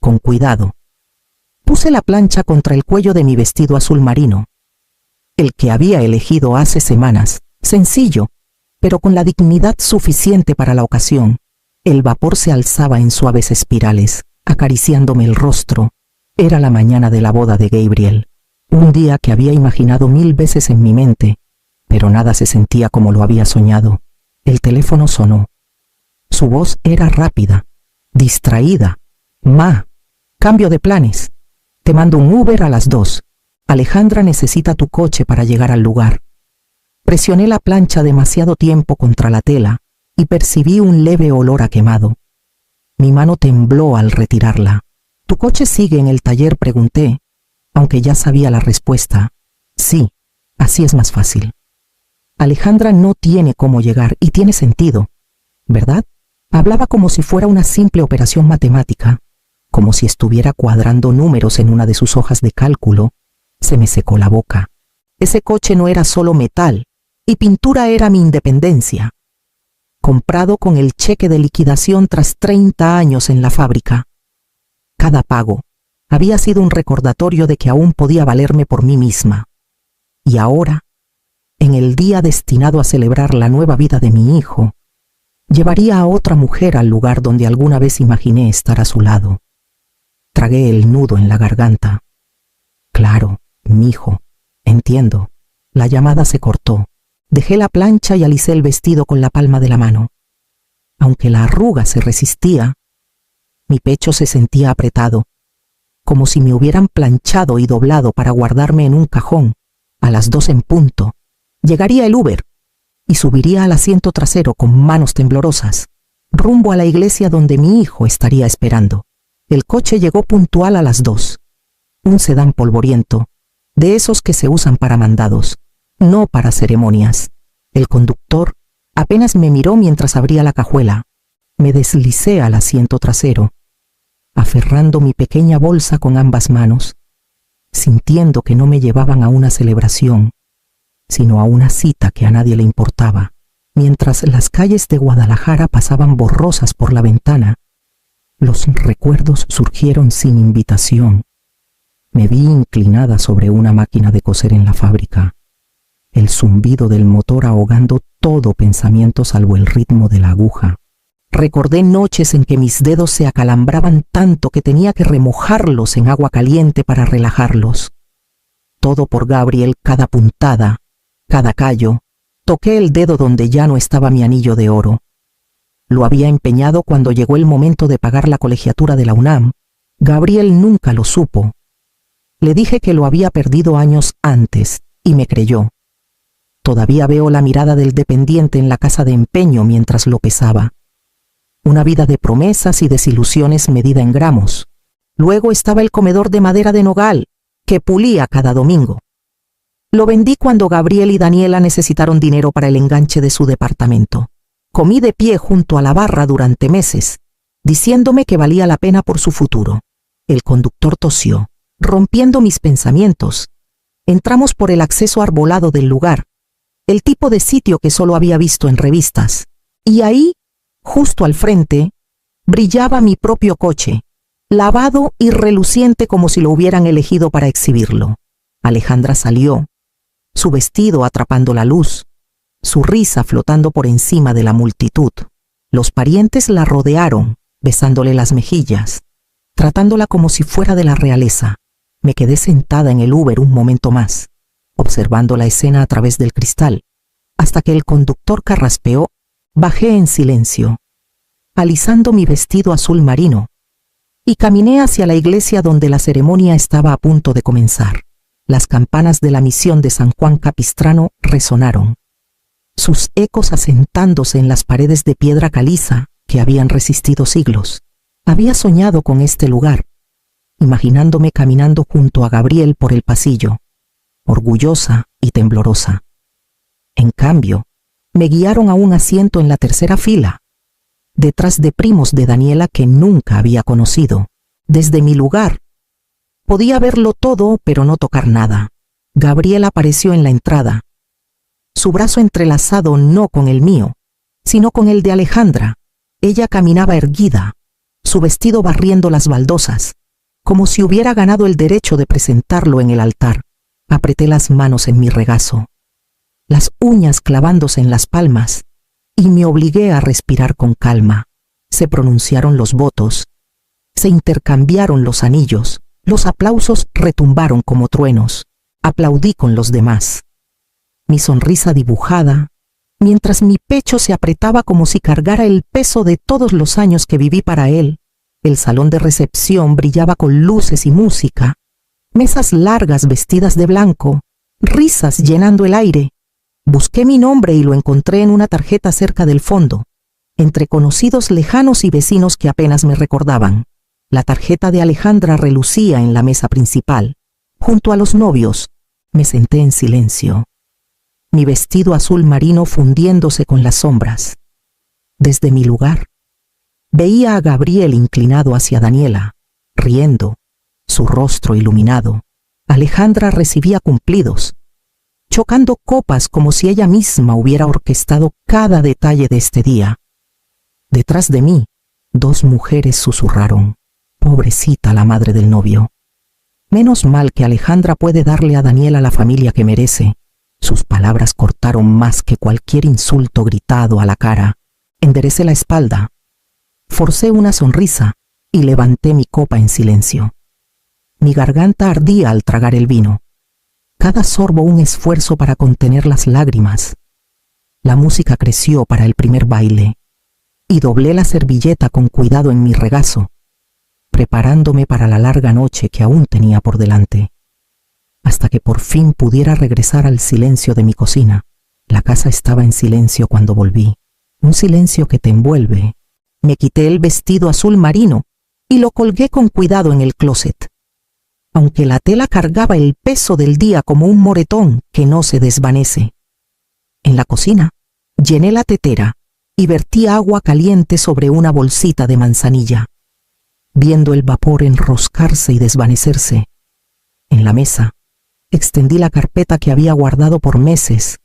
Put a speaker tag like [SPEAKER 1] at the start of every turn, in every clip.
[SPEAKER 1] con cuidado. Puse la plancha contra el cuello de mi vestido azul marino, el que había elegido hace semanas, sencillo, pero con la dignidad suficiente para la ocasión. El vapor se alzaba en suaves espirales, acariciándome el rostro. Era la mañana de la boda de Gabriel, un día que había imaginado 1000 veces en mi mente, pero nada se sentía como lo había soñado. El teléfono sonó. Su voz era rápida, distraída. Ma, cambio de planes. Te mando un Uber a las 2. Alejandra necesita tu coche para llegar al lugar. Presioné la plancha demasiado tiempo contra la tela y percibí un leve olor a quemado. Mi mano tembló al retirarla. ¿Tu coche sigue en el taller?, pregunté, aunque ya sabía la respuesta. Sí, así es más fácil. Alejandra no tiene cómo llegar y tiene sentido, ¿verdad? Hablaba como si fuera una simple operación matemática, como si estuviera cuadrando números en una de sus hojas de cálculo. Se me secó la boca. Ese coche no era solo metal, y pintura era mi independencia. Comprado con el cheque de liquidación tras 30 años en la fábrica. Cada pago había sido un recordatorio de que aún podía valerme por mí misma. Y ahora, en el día destinado a celebrar la nueva vida de mi hijo, llevaría a otra mujer al lugar donde alguna vez imaginé estar a su lado. Tragué el nudo en la garganta. Claro, mijo, entiendo. La llamada se cortó. Dejé la plancha y alicé el vestido con la palma de la mano. Aunque la arruga se resistía, mi pecho se sentía apretado, como si me hubieran planchado y doblado para guardarme en un cajón. A las 2 en punto, llegaría el Uber y subiría al asiento trasero con manos temblorosas, rumbo a la iglesia donde mi hijo estaría esperando. El coche llegó puntual a las 2. Un sedán polvoriento, de esos que se usan para mandados, no para ceremonias. El conductor apenas me miró mientras abría la cajuela. Me deslicé al asiento trasero, aferrando mi pequeña bolsa con ambas manos, sintiendo que no me llevaban a una celebración, sino a una cita que a nadie le importaba. Mientras las calles de Guadalajara pasaban borrosas por la ventana, los recuerdos surgieron sin invitación. Me vi inclinada sobre una máquina de coser en la fábrica, el zumbido del motor ahogando todo pensamiento salvo el ritmo de la aguja. Recordé noches en que mis dedos se acalambraban tanto que tenía que remojarlos en agua caliente para relajarlos. Todo por Gabriel, cada puntada, cada callo. Toqué el dedo donde ya no estaba mi anillo de oro. Lo había empeñado cuando llegó el momento de pagar la colegiatura de la UNAM. Gabriel nunca lo supo. Le dije que lo había perdido años antes y me creyó. Todavía veo la mirada del dependiente en la casa de empeño mientras lo pesaba. Una vida de promesas y desilusiones medida en gramos. Luego estaba el comedor de madera de nogal, que pulía cada domingo. Lo vendí cuando Gabriel y Daniela necesitaron dinero para el enganche de su departamento. Comí de pie junto a la barra durante meses, diciéndome que valía la pena por su futuro. El conductor tosió, rompiendo mis pensamientos. Entramos por el acceso arbolado del lugar, el tipo de sitio que solo había visto en revistas. Y ahí, justo al frente, brillaba mi propio coche, lavado y reluciente como si lo hubieran elegido para exhibirlo. Alejandra salió, su vestido atrapando la luz, su risa flotando por encima de la multitud. Los parientes la rodearon, besándole las mejillas, tratándola como si fuera de la realeza. Me quedé sentada en el Uber un momento más, observando la escena a través del cristal, hasta que el conductor carraspeó. Bajé en silencio, alisando mi vestido azul marino, y caminé hacia la iglesia donde la ceremonia estaba a punto de comenzar. Las campanas de la misión de San Juan Capistrano resonaron, sus ecos asentándose en las paredes de piedra caliza que habían resistido siglos. Había soñado con este lugar, imaginándome caminando junto a Gabriel por el pasillo, orgullosa y temblorosa. En cambio, me guiaron a un asiento en la tercera fila, detrás de primos de Daniela que nunca había conocido. Desde mi lugar, podía verlo todo, pero no tocar nada. Gabriel apareció en la entrada, su brazo entrelazado no con el mío, sino con el de Alejandra. Ella caminaba erguida, su vestido barriendo las baldosas, como si hubiera ganado el derecho de presentarlo en el altar. Apreté las manos en mi regazo, las uñas clavándose en las palmas, y me obligué a respirar con calma. Se pronunciaron los votos, se intercambiaron los anillos, los aplausos retumbaron como truenos. Aplaudí con los demás. Mi sonrisa dibujada, mientras mi pecho se apretaba como si cargara el peso de todos los años que viví para él. El salón de recepción brillaba con luces y música, mesas largas vestidas de blanco, risas llenando el aire. Busqué mi nombre y lo encontré en una tarjeta cerca del fondo, entre conocidos lejanos y vecinos que apenas me recordaban. La tarjeta de Alejandra relucía en la mesa principal. Junto a los novios, me senté en silencio, mi vestido azul marino fundiéndose con las sombras. Desde mi lugar, veía a Gabriel inclinado hacia Daniela, riendo, su rostro iluminado. Alejandra recibía cumplidos, chocando copas como si ella misma hubiera orquestado cada detalle de este día. Detrás de mí, dos mujeres susurraron: pobrecita la madre del novio. Menos mal que Alejandra puede darle a Daniela la familia que merece. Sus palabras cortaron más que cualquier insulto gritado a la cara. Enderecé la espalda, forcé una sonrisa y levanté mi copa en silencio. Mi garganta ardía al tragar el vino. Cada sorbo un esfuerzo para contener las lágrimas. La música creció para el primer baile y doblé la servilleta con cuidado en mi regazo, preparándome para la larga noche que aún tenía por delante, hasta que por fin pudiera regresar al silencio de mi cocina. La casa estaba en silencio cuando volví, un silencio que te envuelve. Me quité el vestido azul marino y lo colgué con cuidado en el closet, aunque la tela cargaba el peso del día como un moretón que no se desvanece. En la cocina, llené la tetera y vertí agua caliente sobre una bolsita de manzanilla, viendo el vapor enroscarse y desvanecerse. En la mesa, extendí la carpeta que había guardado por meses.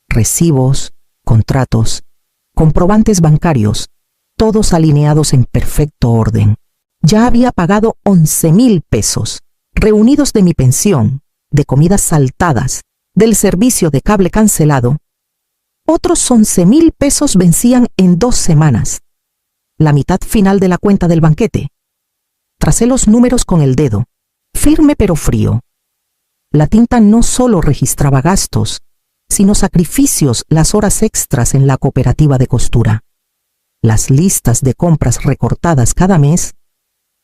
[SPEAKER 1] Recibos, contratos, comprobantes bancarios, todos alineados en perfecto orden. Ya había pagado 11,000 pesos, reunidos de mi pensión, de comidas saltadas, del servicio de cable cancelado. Otros 11,000 pesos vencían en 2 semanas. La mitad final de la cuenta del banquete. Tracé los números con el dedo, firme pero frío. La tinta no solo registraba gastos, sino sacrificios, las horas extras en la cooperativa de costura, las listas de compras recortadas cada mes,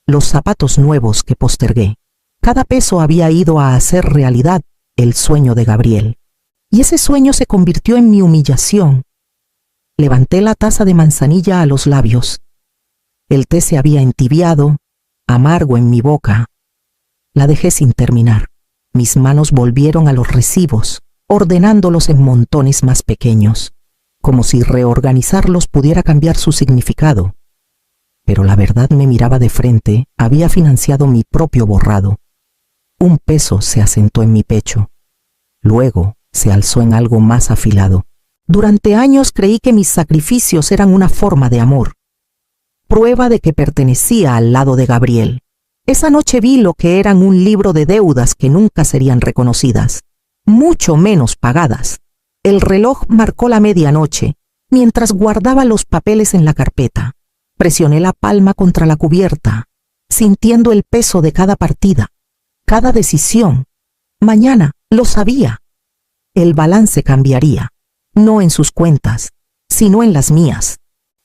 [SPEAKER 1] los zapatos nuevos que postergué. Cada peso había ido a hacer realidad el sueño de Gabriel. Y ese sueño se convirtió en mi humillación. Levanté la taza de manzanilla a los labios. El té se había entibiado, amargo en mi boca. La dejé sin terminar. Mis manos volvieron a los recibos, ordenándolos en montones más pequeños, como si reorganizarlos pudiera cambiar su significado. Pero la verdad me miraba de frente, había financiado mi propio borrado. Un peso se asentó en mi pecho. Luego se alzó en algo más afilado. Durante años creí que mis sacrificios eran una forma de amor, prueba de que pertenecía al lado de Gabriel. Esa noche vi lo que eran un libro de deudas que nunca serían reconocidas, mucho menos pagadas. El reloj marcó la medianoche, mientras guardaba los papeles en la carpeta. Presioné la palma contra la cubierta, sintiendo el peso de cada partida, cada decisión. Mañana, lo sabía, el balance cambiaría, no en sus cuentas, sino en las mías.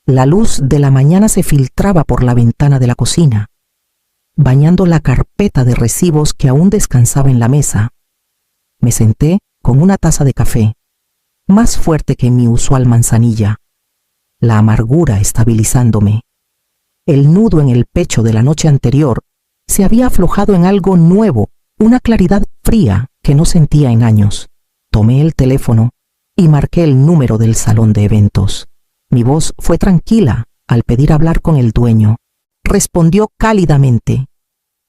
[SPEAKER 1] La luz de la mañana se filtraba por la ventana de la cocina, bañando la carpeta de recibos que aún descansaba en la mesa. Me senté con una taza de café, más fuerte que mi usual manzanilla, la amargura estabilizándome. El nudo en el pecho de la noche anterior se había aflojado en algo nuevo, una claridad fría que no sentía en años. Tomé el teléfono y marqué el número del salón de eventos. Mi voz fue tranquila al pedir hablar con el dueño. Respondió cálidamente,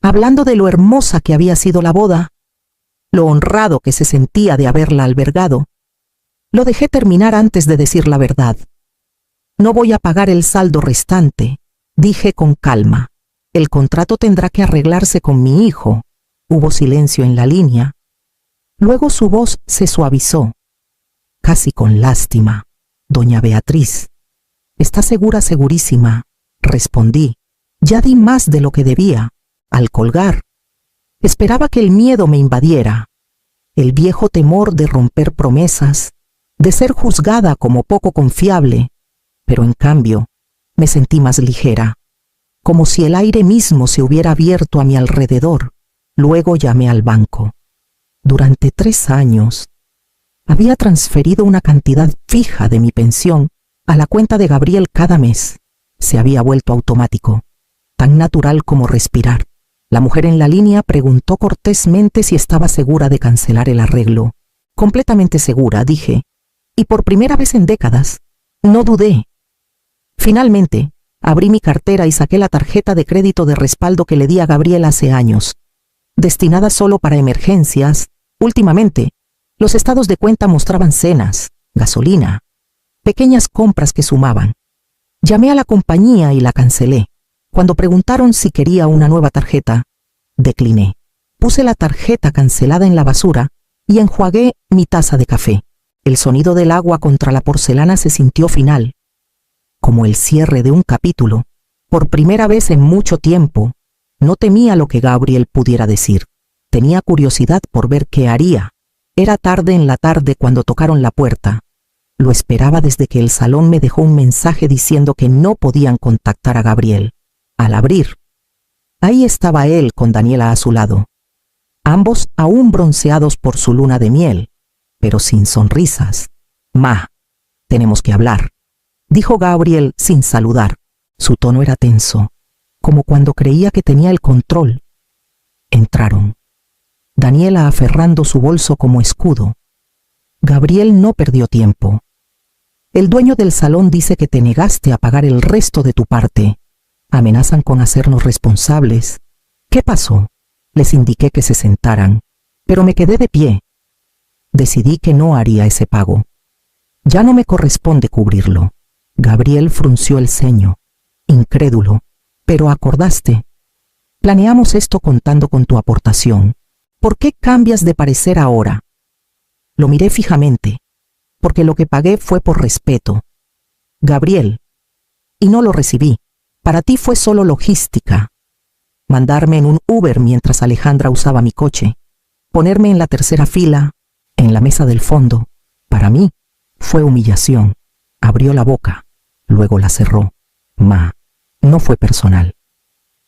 [SPEAKER 1] hablando de lo hermosa que había sido la boda, lo honrado que se sentía de haberla albergado. Lo dejé terminar antes de decir la verdad. No voy a pagar el saldo restante, dije con calma. El contrato tendrá que arreglarse con mi hijo. Hubo silencio en la línea. Luego su voz se suavizó, casi con lástima. Doña Beatriz. ¿Está segura, segurísima? Respondí. Ya di más de lo que debía. Al colgar, esperaba que el miedo me invadiera. El viejo temor de romper promesas, de ser juzgada como poco confiable, pero en cambio me sentí más ligera, como si el aire mismo se hubiera abierto a mi alrededor. Luego llamé al banco. Durante 3 años había transferido una cantidad fija de mi pensión a la cuenta de Gabriel cada mes. Se había vuelto automático, tan natural como respirar. La mujer en la línea preguntó cortésmente si estaba segura de cancelar el arreglo. Completamente segura, dije, y por primera vez en décadas, no dudé. Finalmente, abrí mi cartera y saqué la tarjeta de crédito de respaldo que le di a Gabriel hace años. Destinada solo para emergencias, últimamente, los estados de cuenta mostraban cenas, gasolina, pequeñas compras que sumaban. Llamé a la compañía y la cancelé. Cuando preguntaron si quería una nueva tarjeta, decliné. Puse la tarjeta cancelada en la basura y enjuagué mi taza de café. El sonido del agua contra la porcelana se sintió final, como el cierre de un capítulo. Por primera vez en mucho tiempo, no temía lo que Gabriel pudiera decir. Tenía curiosidad por ver qué haría. Era tarde en la tarde cuando tocaron la puerta. Lo esperaba desde que el salón me dejó un mensaje diciendo que no podían contactar a Gabriel. Al abrir, ahí estaba él con Daniela a su lado, ambos aún bronceados por su luna de miel, pero sin sonrisas. «Ma, tenemos que hablar», dijo Gabriel sin saludar. Su tono era tenso, como cuando creía que tenía el control. Entraron. Daniela aferrando su bolso como escudo. Gabriel no perdió tiempo. «El dueño del salón dice que te negaste a pagar el resto de tu parte. Amenazan con hacernos responsables». «¿Qué pasó?». Les indiqué que se sentaran, pero me quedé de pie. Decidí que no haría ese pago. Ya no me corresponde cubrirlo. Gabriel frunció el ceño, incrédulo. «Pero acordaste. Planeamos esto contando con tu aportación. ¿Por qué cambias de parecer ahora?». Lo miré fijamente, porque lo que pagué fue por respeto. «Gabriel, y no lo recibí. Para ti fue solo logística. Mandarme en un Uber mientras Alejandra usaba mi coche, ponerme en la tercera fila, en la mesa del fondo. Para mí fue humillación». Abrió la boca, luego la cerró. «Ma, no fue personal.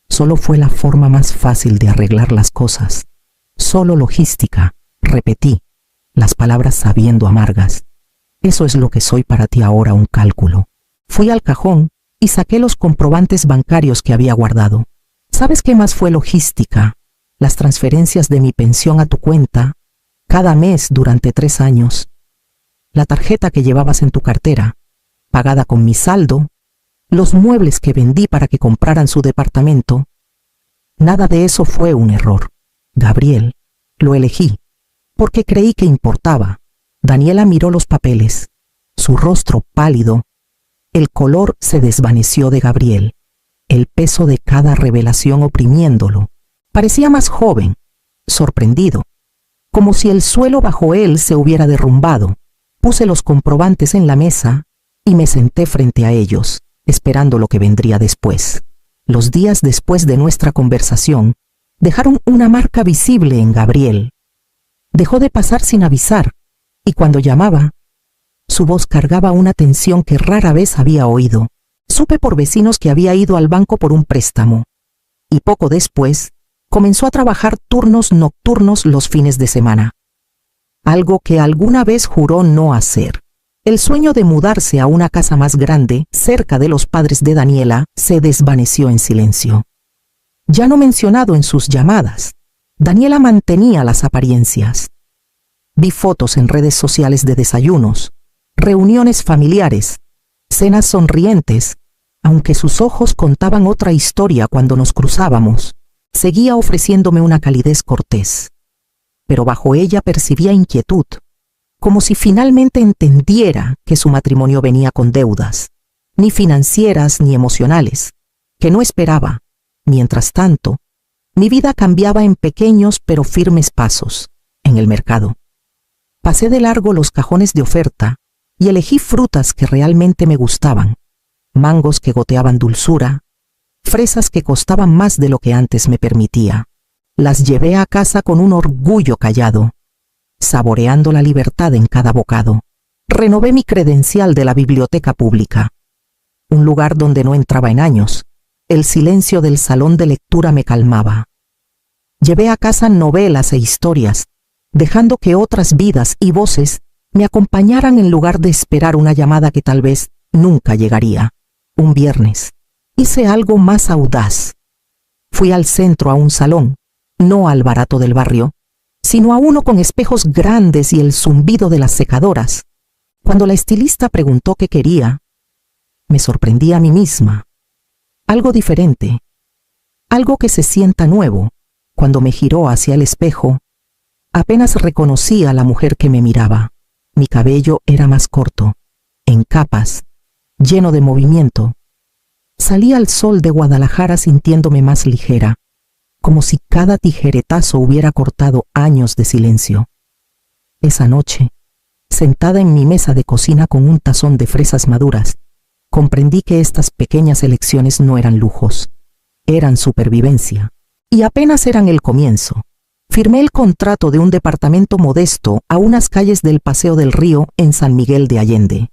[SPEAKER 1] Solo fue la forma más fácil de arreglar las cosas. Solo logística», repetí, las palabras sabiendo amargas. «Eso es lo que soy para ti ahora, un cálculo». Fui al cajón y saqué los comprobantes bancarios que había guardado. ¿Sabes qué más fue logística? Las transferencias de mi pensión a tu cuenta, cada mes durante 3 años. La tarjeta que llevabas en tu cartera, pagada con mi saldo, los muebles que vendí para que compraran su departamento. Nada de eso fue un error. Gabriel, lo elegí, porque creí que importaba. Daniela miró los papeles. Su rostro pálido. El color se desvaneció de Gabriel, el peso de cada revelación oprimiéndolo. Parecía más joven, sorprendido, como si el suelo bajo él se hubiera derrumbado. Puse los comprobantes en la mesa y me senté frente a ellos, esperando lo que vendría después. Los días después de nuestra conversación dejaron una marca visible en Gabriel. Dejó de pasar sin avisar, y cuando llamaba, su voz cargaba una tensión que rara vez había oído. Supe por vecinos que había ido al banco por un préstamo, y poco después comenzó a trabajar turnos nocturnos los fines de semana. Algo que alguna vez juró no hacer. El sueño de mudarse a una casa más grande, cerca de los padres de Daniela, se desvaneció en silencio. Ya no mencionado en sus llamadas, Daniela mantenía las apariencias. Vi fotos en redes sociales de desayunos, reuniones familiares, cenas sonrientes, aunque sus ojos contaban otra historia cuando nos cruzábamos. Seguía ofreciéndome una calidez cortés, pero bajo ella percibía inquietud, como si finalmente entendiera que su matrimonio venía con deudas, ni financieras ni emocionales, que no esperaba, Mientras tanto, mi vida cambiaba en pequeños pero firmes pasos. En el mercado, pasé de largo los cajones de oferta y elegí frutas que realmente me gustaban, mangos que goteaban dulzura, fresas que costaban más de lo que antes me permitía. Las llevé a casa con un orgullo callado, saboreando la libertad en cada bocado. Renové mi credencial de la biblioteca pública, un lugar donde no entraba en años. El silencio del salón de lectura me calmaba. Llevé a casa novelas e historias, dejando que otras vidas y voces me acompañaran en lugar de esperar una llamada que tal vez nunca llegaría. Un viernes, hice algo más audaz. Fui al centro a un salón, no al barato del barrio, sino a uno con espejos grandes y el zumbido de las secadoras. Cuando la estilista preguntó qué quería, me sorprendí a mí misma. Algo diferente, algo que se sienta nuevo. Cuando me giró hacia el espejo, apenas reconocí a la mujer que me miraba. Mi cabello era más corto, en capas, lleno de movimiento. Salí al sol de Guadalajara sintiéndome más ligera, como si cada tijeretazo hubiera cortado años de silencio. Esa noche, sentada en mi mesa de cocina con un tazón de fresas maduras, comprendí que estas pequeñas elecciones no eran lujos, eran supervivencia. Y apenas eran el comienzo. Firmé el contrato de un departamento modesto a unas calles del Paseo del Río en San Miguel de Allende.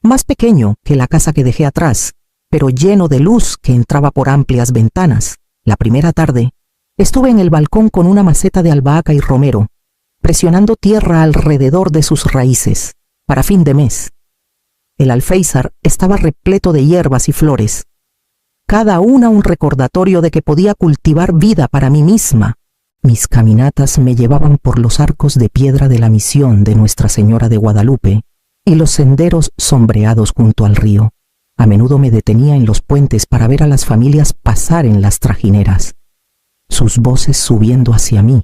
[SPEAKER 1] Más pequeño que la casa que dejé atrás, pero lleno de luz que entraba por amplias ventanas. La primera tarde, estuve en el balcón con una maceta de albahaca y romero, presionando tierra alrededor de sus raíces, para fin de mes. El alféizar estaba repleto de hierbas y flores, cada una un recordatorio de que podía cultivar vida para mí misma. Mis caminatas me llevaban por los arcos de piedra de la misión de Nuestra Señora de Guadalupe y los senderos sombreados junto al río. A menudo me detenía en los puentes para ver a las familias pasar en las trajineras, sus voces subiendo hacia mí,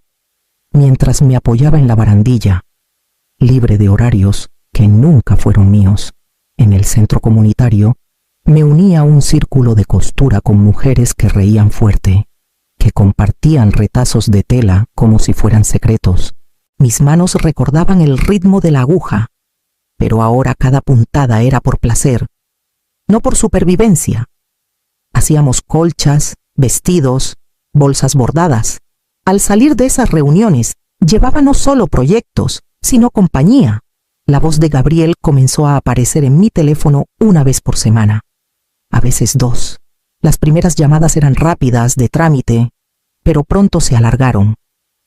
[SPEAKER 1] mientras me apoyaba en la barandilla, libre de horarios que nunca fueron míos. En el centro comunitario, me unía a un círculo de costura con mujeres que reían fuerte, que compartían retazos de tela como si fueran secretos. Mis manos recordaban el ritmo de la aguja, pero ahora cada puntada era por placer, no por supervivencia. Hacíamos colchas, vestidos, bolsas bordadas. Al salir de esas reuniones, llevaba no solo proyectos, sino compañía. La voz de Gabriel comenzó a aparecer en mi teléfono una vez por semana. A veces dos. Las primeras llamadas eran rápidas, de trámite, pero pronto se alargaron.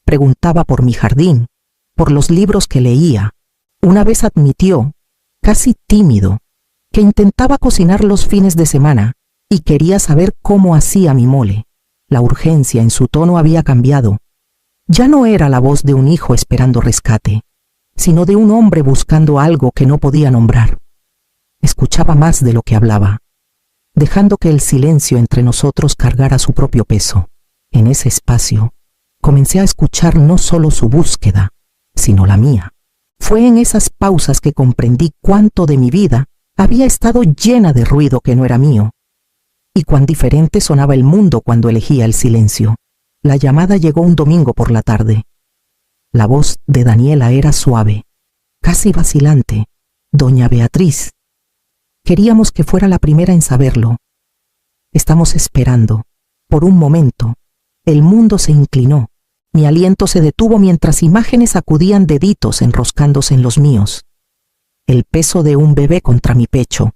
[SPEAKER 1] Preguntaba por mi jardín, por los libros que leía. Una vez admitió, casi tímido, que intentaba cocinar los fines de semana y quería saber cómo hacía mi mole. La urgencia en su tono había cambiado. Ya no era la voz de un hijo esperando rescate, sino de un hombre buscando algo que no podía nombrar. Escuchaba más de lo que hablaba, dejando que el silencio entre nosotros cargara su propio peso. En ese espacio, comencé a escuchar no solo su búsqueda, sino la mía. Fue en esas pausas que comprendí cuánto de mi vida había estado llena de ruido que no era mío, y cuán diferente sonaba el mundo cuando elegía el silencio. La llamada llegó un domingo por la tarde. La voz de Daniela era suave, casi vacilante. Doña Beatriz. Queríamos que fuera la primera en saberlo. Estamos esperando. Por un momento, el mundo se inclinó. Mi aliento se detuvo mientras imágenes acudían deditos enroscándose en los míos. El peso de un bebé contra mi pecho.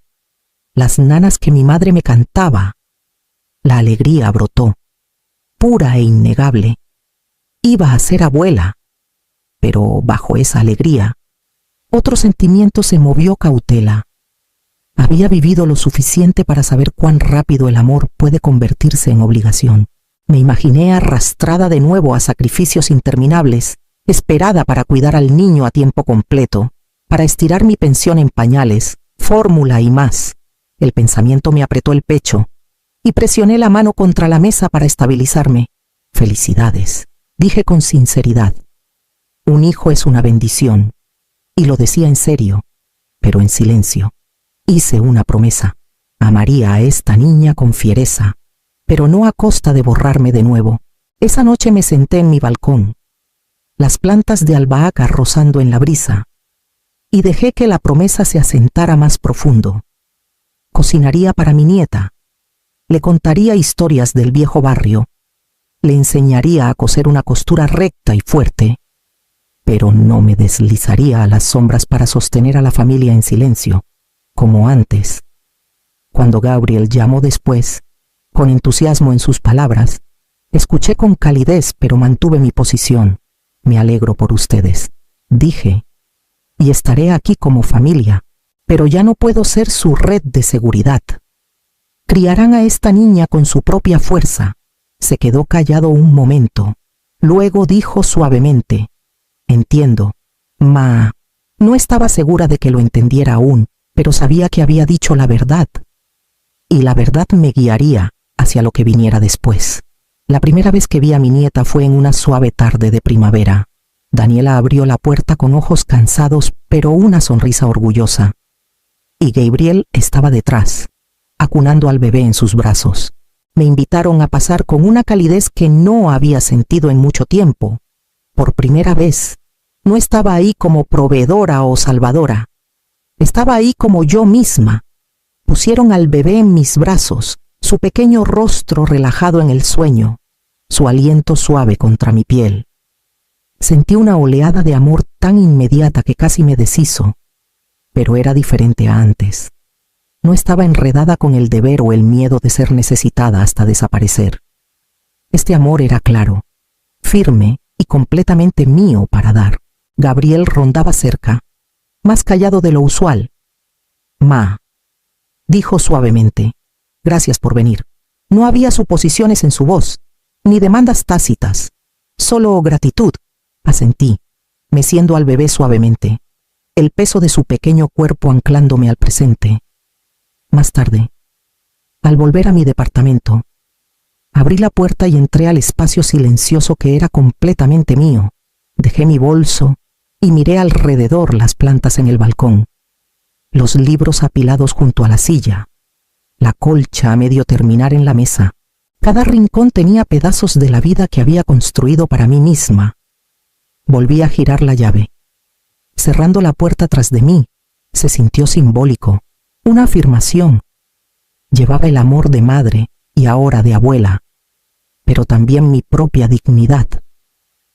[SPEAKER 1] Las nanas que mi madre me cantaba. La alegría brotó, pura e innegable. Iba a ser abuela. Pero bajo esa alegría, otro sentimiento se movió cautela. Había vivido lo suficiente para saber cuán rápido el amor puede convertirse en obligación. Me imaginé arrastrada de nuevo a sacrificios interminables, esperada para cuidar al niño a tiempo completo, para estirar mi pensión en pañales, fórmula y más. El pensamiento me apretó el pecho y presioné la mano contra la mesa para estabilizarme. Felicidades, dije con sinceridad. Un hijo es una bendición, y lo decía en serio, pero en silencio. Hice una promesa. Amaría a esta niña con fiereza, pero no a costa de borrarme de nuevo. Esa noche me senté en mi balcón, las plantas de albahaca rozando en la brisa, y dejé que la promesa se asentara más profundo. Cocinaría para mi nieta, le contaría historias del viejo barrio, le enseñaría a coser una costura recta y fuerte, pero no me deslizaría a las sombras para sostener a la familia en silencio, como antes. Cuando Gabriel llamó después, con entusiasmo en sus palabras, escuché con calidez, pero mantuve mi posición. Me alegro por ustedes, dije, y estaré aquí como familia, pero ya no puedo ser su red de seguridad. Criarán a esta niña con su propia fuerza. Se quedó callado un momento, luego dijo suavemente, entiendo, ma. No estaba segura de que lo entendiera aún, pero sabía que había dicho la verdad, y la verdad me guiaría hacia lo que viniera después. La primera vez que vi a mi nieta fue en una suave tarde de primavera. Daniela abrió la puerta con ojos cansados, pero una sonrisa orgullosa. Y Gabriel estaba detrás, acunando al bebé en sus brazos. Me invitaron a pasar con una calidez que no había sentido en mucho tiempo. Por primera vez, no estaba ahí como proveedora o salvadora. Estaba ahí como yo misma. Pusieron al bebé en mis brazos, su pequeño rostro relajado en el sueño, su aliento suave contra mi piel. Sentí una oleada de amor tan inmediata que casi me deshizo, pero era diferente a antes. No estaba enredada con el deber o el miedo de ser necesitada hasta desaparecer. Este amor era claro, firme y completamente mío para dar. Gabriel rondaba cerca, más callado de lo usual. Ma, dijo suavemente, gracias por venir. No había suposiciones en su voz, ni demandas tácitas, solo gratitud. Asentí, meciendo al bebé suavemente, el peso de su pequeño cuerpo anclándome al presente. Más tarde, al volver a mi departamento, abrí la puerta y entré al espacio silencioso que era completamente mío. Dejé mi bolso y miré alrededor las plantas en el balcón, los libros apilados junto a la silla, la colcha a medio terminar en la mesa. Cada rincón tenía pedazos de la vida que había construido para mí misma. Volví a girar la llave. Cerrando la puerta tras de mí, se sintió simbólico, una afirmación. Llevaba el amor de madre y ahora de abuela, pero también mi propia dignidad,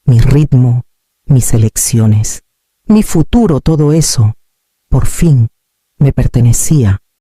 [SPEAKER 1] mi ritmo, mis elecciones, mi futuro, todo eso, por fin, me pertenecía.